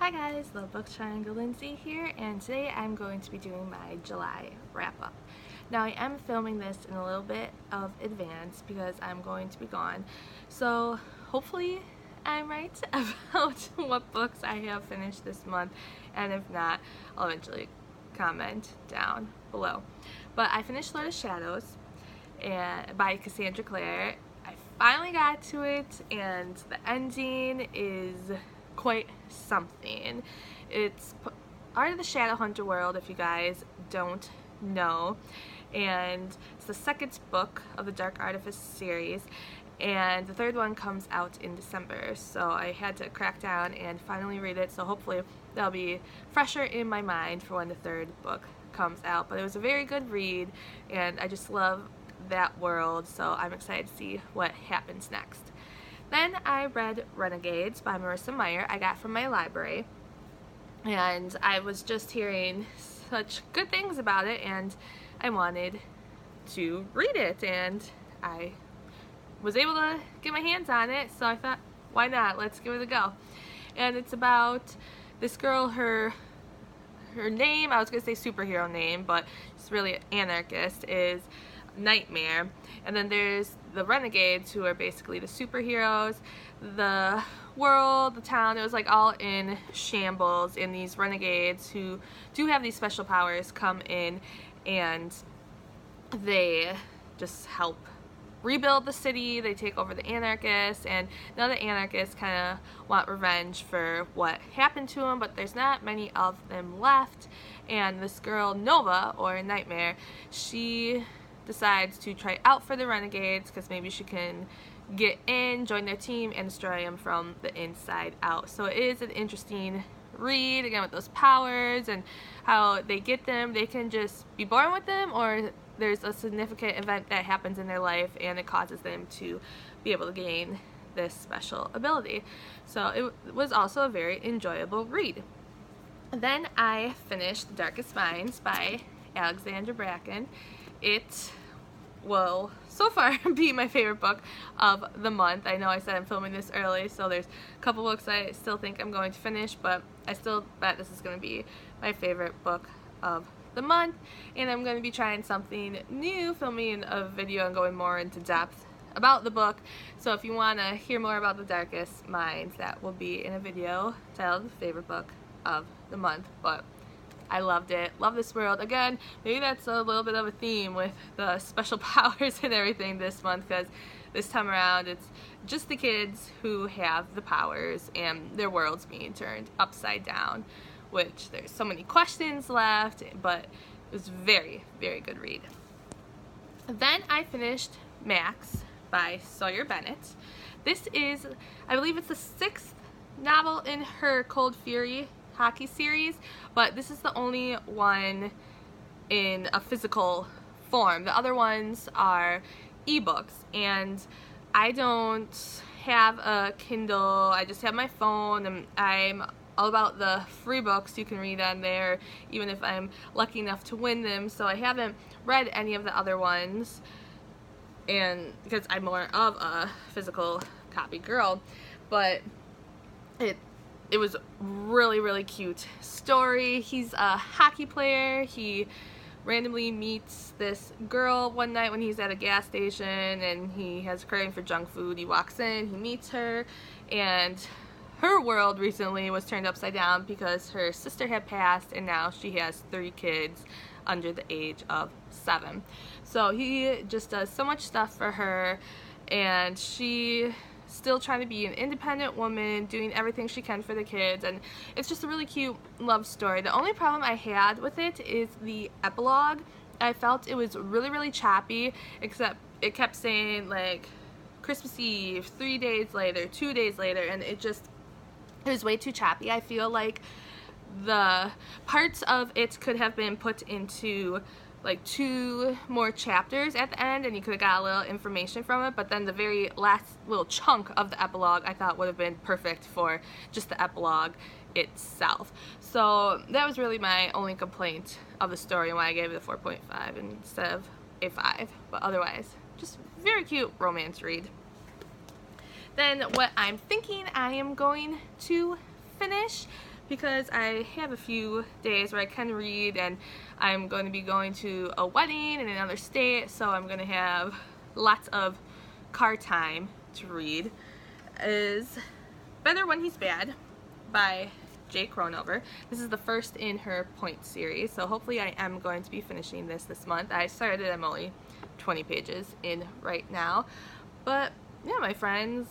Hi guys, TheDarkest here, and today I'm going to be doing my July wrap-up. Now I am filming this in a little bit of advance because I'm going to be gone, so hopefully I'm right about what books I have finished this month, and if not, I'll eventually comment down below. But I finished Lord of Shadows by Cassandra Clare. I finally got to it, and the ending is quite something. It's part of the Shadowhunter world, if you guys don't know, and it's the second book of the Dark Artifice series, and the third one comes out in December, so I had to crack down and finally read it, so hopefully that'll be fresher in my mind for when the third book comes out. But it was a very good read, and I just love that world, so I'm excited to see what happens next. Then I read Renegades by Marissa Meyer. I got from my library, and I was just hearing such good things about it, and I wanted to read it, and I was able to get my hands on it, so I thought, why not? Let's give it a go. And it's about this girl, her name, I was going to say superhero name, but it's really anarchist, is Nightmare. And then there's the Renegades, who are basically the superheroes. The world, the town, it was like all in shambles, and these renegades who do have these special powers come in and they just help rebuild the city. They take over the anarchists, and now the anarchists kind of want revenge for what happened to them, but there's not many of them left. And this girl, Nova, or Nightmare, she decides to try out for the Renegades because maybe she can get in, join their team, and destroy them from the inside out. So it is an interesting read, again, with those powers and how they get them. They can just be born with them, or there's a significant event that happens in their life and it causes them to be able to gain this special ability. So it was also a very enjoyable read. Then I finished The Darkest Minds by Alexandra Bracken. It will so far be my favorite book of the month. I know I said I'm filming this early, so there's a couple books I still think I'm going to finish, but I still bet this is going to be my favorite book of the month. And I'm going to be trying something new, filming a video and going more into depth about the book. So if you want to hear more about The Darkest Minds, that will be in a video titled Favorite Book of the Month. But I loved it. Love this world. Again, maybe that's a little bit of a theme with the special powers and everything this month, because this time around it's just the kids who have the powers and their world's being turned upside down, which there's so many questions left, but it was very, very good read. Then I finished Max by Sawyer Bennett. This is, I believe it's the 6th novel in her Cold Fury hockey series, but this is the only one in a physical form. The other ones are ebooks, and I don't have a Kindle. I just have my phone, and I'm all about the free books you can read on there, even if I'm lucky enough to win them. So I haven't read any of the other ones, and because I'm more of a physical copy girl. But it was really, really cute story. He's a hockey player. He randomly meets this girl one night when he's at a gas station, and he has a craving for junk food. He walks in, he meets her, and her world recently was turned upside down because her sister had passed, and now she has 3 kids under the age of 7. So he just does so much stuff for her, and she still trying to be an independent woman, doing everything she can for the kids, and it's just a really cute love story. The only problem I had with it is the epilogue. I felt it was really, really choppy, except it kept saying like Christmas Eve, 3 days later, 2 days later, and it was way too choppy. I feel like the parts of it could have been put into like 2 more chapters at the end, and you could have got a little information from it, but then the very last little chunk of the epilogue I thought would have been perfect for just the epilogue itself. So that was really my only complaint of the story, and why I gave it a 4.5 instead of a 5. But otherwise, just very cute romance read. Then what I'm thinking I am going to finish because I have a few days where I can read, and I'm going to be going to a wedding in another state, so I'm going to have lots of car time to read, is Better When He's Bad by J. Cronover. This is the first in her Point series, so hopefully I am going to be finishing this month. I started, I'm only 20 pages in right now, but yeah, my friends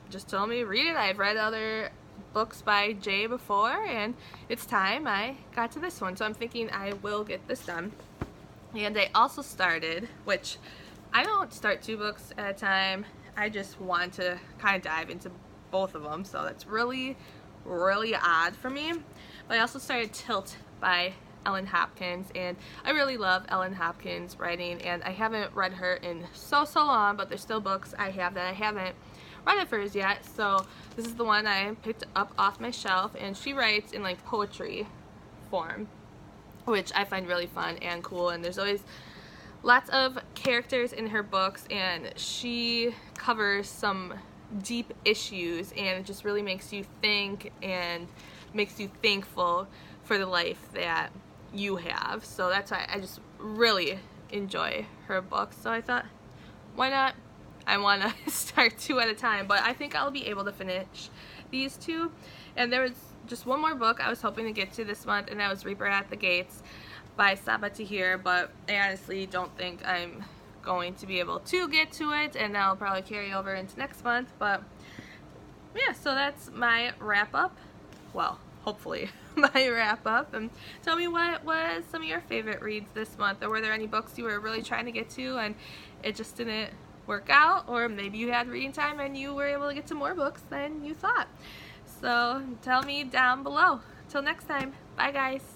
just told me read it. I've read other books by Jay before, and it's time I got to this one, so I'm thinking I will get this done. And I also started, which I don't start 2 books at a time, I just want to kind of dive into both of them, so that's really odd for me. But I also started Tilt by Ellen Hopkins, and I really love Ellen Hopkins' writing, and I haven't read her in so long, but there's still books I have that I haven't read of hers yet, so this is the one I picked up off my shelf, and she writes in like poetry form, which I find really fun and cool, and there's always lots of characters in her books, and she covers some deep issues, and it just really makes you think and makes you thankful for the life that you have. So that's why I just really enjoy her books, so I thought, why not? I want to start 2 at a time, but I think I'll be able to finish these 2. And there was just one more book I was hoping to get to this month, and that was Reaper at the Gates by Saba Tahir, but I honestly don't think I'm going to be able to get to it, and that'll probably carry over into next month. But yeah, so that's my wrap up. Well, hopefully my wrap up. And tell me, what was some of your favorite reads this month, or were there any books you were really trying to get to and it just didn't work out, or maybe you had reading time and you were able to get to more books than you thought. So tell me down below. Till next time, bye guys.